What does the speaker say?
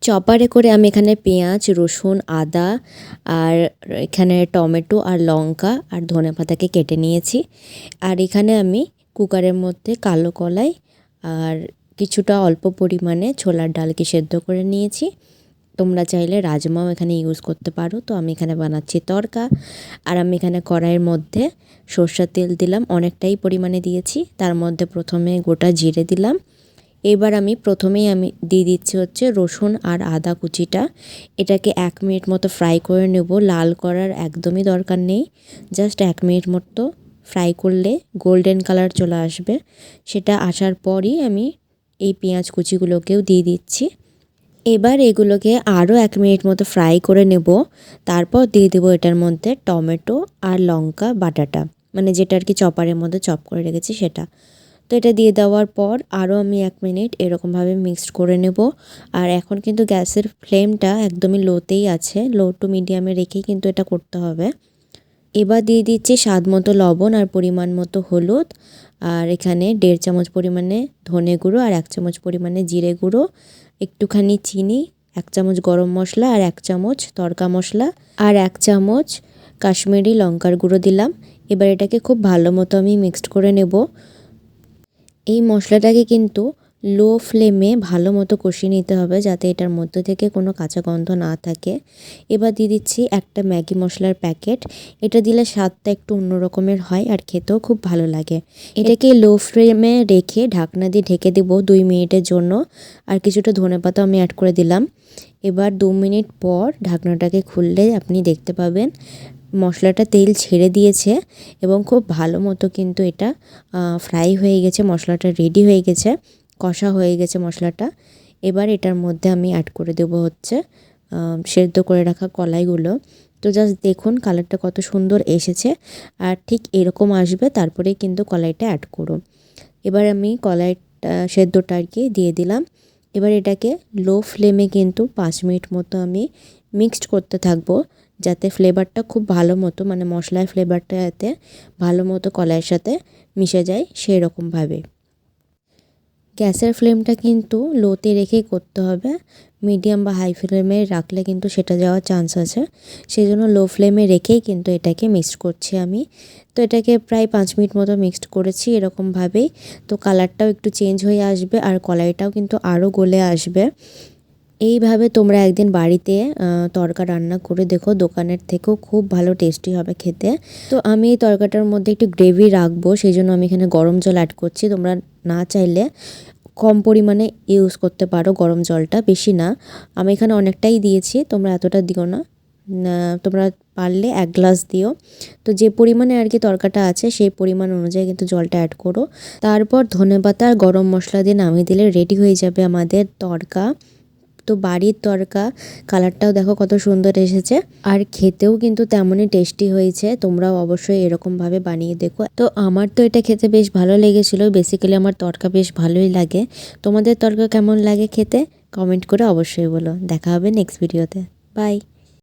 চপারে করে আমি এখানে পেঁয়াজ, রসুন, আদা আর এখানে টমেটো আর লঙ্কা আর ধনেপাতাকে কেটে নিয়েছি। আর এখানে আমি কুকারের মধ্যে কালো কলাই আর কিছুটা অল্প পরিমাণে ছোলার ডালকে সেদ্ধ করে নিয়েছি। তোমরা চাইলে রাজমাও এখানে ইউজ করতে পারো। তো আমি এখানে বানাচ্ছি তড়কা। আর আমি এখানে কড়াইয়ের মধ্যে সরষের তেল দিলাম, অনেকটাই পরিমাণে দিয়েছি। তার মধ্যে প্রথমে গোটা জিরে দিলাম। এবার আমি প্রথমেই দিয়ে দিচ্ছি হচ্ছে রসুন আর আদা কুচিটা। এটাকে 1 মিনিট মতো ফ্রাই করে নেব। লাল করার একদমই দরকার নেই, জাস্ট 1 মিনিট মতো ফ্রাই করলে গোল্ডেন কালার চলে আসবে। সেটা আসার পরই আমি এই পেঁয়াজ কুচিগুলোকেও দিয়ে দিচ্ছি। এবার এগুলোকে আরও 1 মিনিট মতো ফ্রাই করে নেব। তারপর দিয়ে দেবো এটার মধ্যে টমেটো আর লঙ্কা বাটাটা, মানে যেটা আর কি চপারের মধ্যে চপ করে রেখেছি সেটা। তো এটা দিয়ে দেওয়ার পর আরও আমি 1 মিনিট এরকমভাবে মিক্সড করে নেব। আর এখন কিন্তু গ্যাসের ফ্লেমটা একদমই লোতেই আছে, লো টু মিডিয়ামে রেখেই কিন্তু এটা করতে হবে। এবার দিয়ে দিচ্ছি স্বাদ মতো লবণ আর পরিমাণ মতো হলুদ। আর এখানে 1.5 চামচ পরিমাণে ধনে গুঁড়ো আর 1 চামচ পরিমাণে জিরে গুঁড়ো, একটুখানি চিনি, 1 চামচ গরম মশলা আর 1 চামচ তড়কা মশলা আর 1 চামচ কাশ্মীরি লঙ্কার গুঁড়ো দিলাম। এবার এটাকে খুব ভালো মতো আমি মিক্সড করে নেব। এই মশলাটাকে কিন্তু লো ফ্লেমে ভালো মতো কষিয়ে নিতে হবে, যাতে এটার মধ্যে থেকে কোনো কাঁচা গন্ধ না থাকে। এবার দিয়ে দিচ্ছি একটা ম্যাগি মশলার প্যাকেট। এটা দিলে স্বাদটা একটু অন্য রকমের হয় আর খেতেও খুব ভালো লাগে। এটাকে লো ফ্লেমে রেখে ঢাকনা দিয়ে ঢেকে দেবো 2 মিনিটের জন্য। আর কিছুটা ধনেপাতা আমি অ্যাড করে দিলাম। এবার 2 মিনিট পর ঢাকনাটাকে খুললে আপনি দেখতে পাবেন মশলাটা তেল ছেড়ে দিয়েছে এবং খুব ভালো মতো কিন্তু এটা ফ্রাই হয়ে গেছে। মশলাটা রেডি হয়ে গেছে, কষা হয়ে গেছে মশলাটা। এবার এটার মধ্যে আমি অ্যাড করে দেবো হচ্ছে সেদ্ধ করে রাখা কলাইগুলো। তো জাস্ট দেখুন কালারটা কত সুন্দর এসেছে, আর ঠিক এরকম আসবে তারপরেই কিন্তু কলাইটা অ্যাড করো। এবার আমি কলাইটা সেদ্ধটা আর কি দিয়ে দিলাম। এবার এটাকে লো ফ্লেমে কিন্তু 5 মিনিট মতো আমি মিক্সড করতে থাকবো, যাতে ফ্লেভারটা খুব ভালো মতো, মানে মশলার ফ্লেভারটা যাতে ভালো মতো কলাইয়ের সাথে মিশে যায় সেই রকমভাবে। গ্যাসের ফ্লেমটা কিন্তু লোতে রেখেই করতে হবে, মিডিয়াম বা হাই ফ্লেমে রাখলে কিন্তু সেটা যাওয়ার চান্স আছে। সেই জন্য লো ফ্লেমে রেখেই কিন্তু এটাকে মিক্সড করছি আমি। তো এটাকে প্রায় 5 মিনিট মতো মিক্সড করেছি এরকমভাবেই। তো কালারটাও একটু চেঞ্জ হয়ে আসবে আর কলাইটাও কিন্তু আরও গলে আসবে। এইভাবে তোমরা একদিন বাড়িতে তড়কা রান্না করে দেখো, দোকানের থেকেও খুব ভালো টেস্টি হবে খেতে। তো আমি এই তড়কাটার মধ্যে একটু গ্রেভি রাখবো, সেই জন্য আমি এখানে গরম জল অ্যাড করছি। তোমরা না চাইলে কম পরিমাণে ইউজ করতে পারো গরম জলটা, বেশি না। আমি এখানে অনেকটাই দিয়েছি, তোমরা এতটা দিও না। তোমরা পারলে 1 গ্লাস দিও। তো যে পরিমাণে আর কি তড়কাটা আছে সেই পরিমাণ অনুযায়ী কিন্তু জলটা অ্যাড করো। তারপর ধনেপাতা আর গরম মশলা দিয়ে নামিয়ে দিলে রেডি হয়ে যাবে আমাদের তড়কা। তো বাড়ির তড়কা, কালারটাও দেখো কত সুন্দর এসেছে আর খেতেও কিন্তু তেমনই টেস্টি হয়েছে। তোমরাও অবশ্যই এরকমভাবে বানিয়ে দেখো। তো আমার তো এটা খেতে বেশ ভালো লেগেছিলো। বেসিক্যালি আমার তড়কা বেশ ভালোই লাগে। তোমাদের তড়কা কেমন লাগে খেতে কমেন্ট করে অবশ্যই বলো। দেখা হবে নেক্সট ভিডিওতে। বাই।